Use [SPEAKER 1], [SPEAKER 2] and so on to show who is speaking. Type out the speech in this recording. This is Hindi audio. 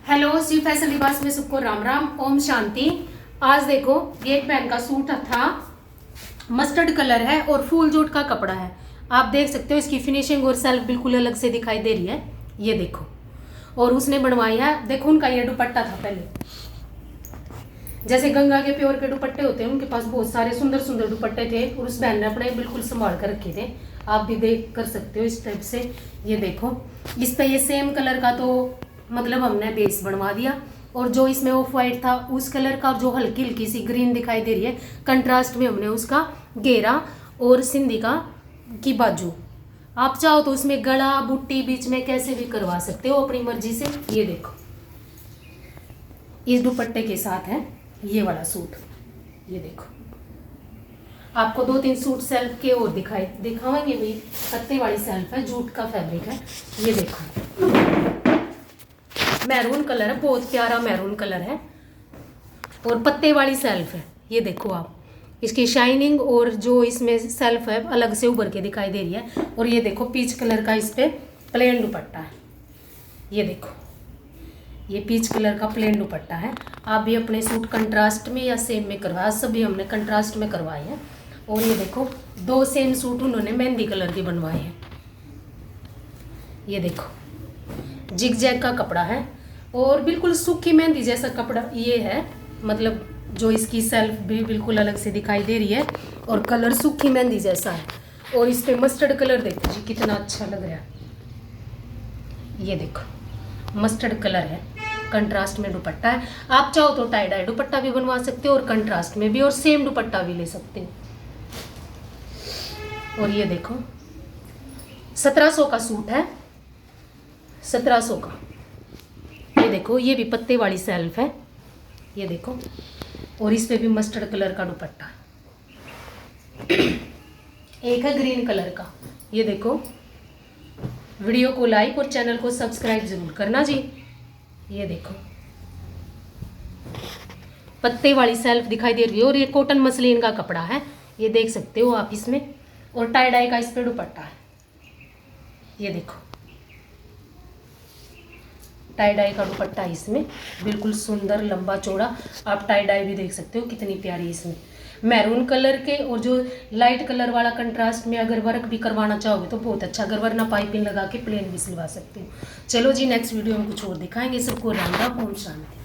[SPEAKER 1] हेलो, श्री फैशन लिबास में सबको राम राम, ओम शांति। आज देखो, ये एक बहन का सूट था, मस्टर्ड कलर है और फूल जूट का कपड़ा है। आप देख सकते हो इसकी फिनिशिंग और सेल्फ बिल्कुल अलग से दिखाई दे रही है। ये देखो, और उसने बनवाई है। देखो उनका ये दुपट्टा था पहले, जैसे गंगा के प्योर के दुपट्टे होते हैं, उनके पास बहुत सारे सुंदर सुंदर दुपट्टे थे और उस बहन ने अपने बिल्कुल संभाल कर रखे थे। आप भी देख कर सकते हो इस टाइप से। ये देखो, इस पे ये सेम कलर का तो मतलब हमने बेस बनवा दिया, और जो इसमें ऑफ वाइट था उस कलर का, जो हल्की हल्की सी ग्रीन दिखाई दे रही है, कंट्रास्ट में हमने उसका घेरा और सिंधी का की बाजू। आप चाहो तो उसमें गला बुट्टी बीच में कैसे भी करवा सकते हो अपनी मर्जी से। ये देखो, इस दुपट्टे के साथ है ये वाला सूट। ये देखो, आपको 2-3 सूट सेल्फ के और दिखाएंगे भाई। पत्ते वाली सेल्फ है, जूट का फैब्रिक है। ये देखो, मैरून कलर है, बहुत प्यारा मैरून कलर है और पत्ते वाली सेल्फ है। ये देखो आप, इसकी शाइनिंग और जो इसमें सेल्फ है अलग से उभर के दिखाई दे रही है। और ये देखो, पीच कलर का इस पे प्लेन दुपट्टा है। ये देखो, ये पीच कलर का प्लेन दुपट्टा है। आप भी अपने सूट कंट्रास्ट में या सेम में करवाया, सभी हमने कंट्रास्ट में करवाए हैं। और ये देखो, 2 सेम सूट उन्होंने मेहंदी कलर के बनवाए हैं। ये देखो, जिग जैग का कपड़ा है और बिल्कुल सूखी मेहंदी जैसा कपड़ा ये है। मतलब जो इसकी सेल्फ भी बिल्कुल अलग से दिखाई दे रही है और कलर सूखी मेहंदी जैसा है। और इस पे मस्टर्ड कलर देखो जी, कितना अच्छा लग रहा है। ये देखो, मस्टर्ड कलर है, कंट्रास्ट में दुपट्टा है। आप चाहो तो टाई डाई दुपट्टा भी बनवा सकते हो और कंट्रास्ट में भी, और सेम दुपट्टा भी ले सकते हो। और ये देखो, 1700 का सूट है, 1700 का। ये देखो, ये भी पत्ते वाली सेल्फ है। ये देखो, और इस पे भी मस्टर्ड कलर का दुपट्टा, एक है ग्रीन कलर का। ये देखो, वीडियो को लाइक और चैनल को सब्सक्राइब जरूर करना जी। ये देखो, पत्ते वाली सेल्फ दिखाई दे रही है और ये कॉटन मसलिन का कपड़ा है। ये देख सकते हो आप इसमें, और टाई डाई का इस पे दुपट्टा है। ये देखो, टाई डाई का दुपट्टा इसमें बिल्कुल सुंदर लंबा चौड़ा। आप टाई डाई भी देख सकते हो कितनी प्यारी इसमें मैरून कलर के, और जो लाइट कलर वाला कंट्रास्ट में अगर वर्क भी करवाना चाहोगे तो बहुत अच्छा। अगर वरना पाइपिंग लगा के प्लेन भी सिलवा सकते हो। चलो जी, नेक्स्ट वीडियो में कुछ और दिखाएंगे। सबको राम राम, ओम शांति।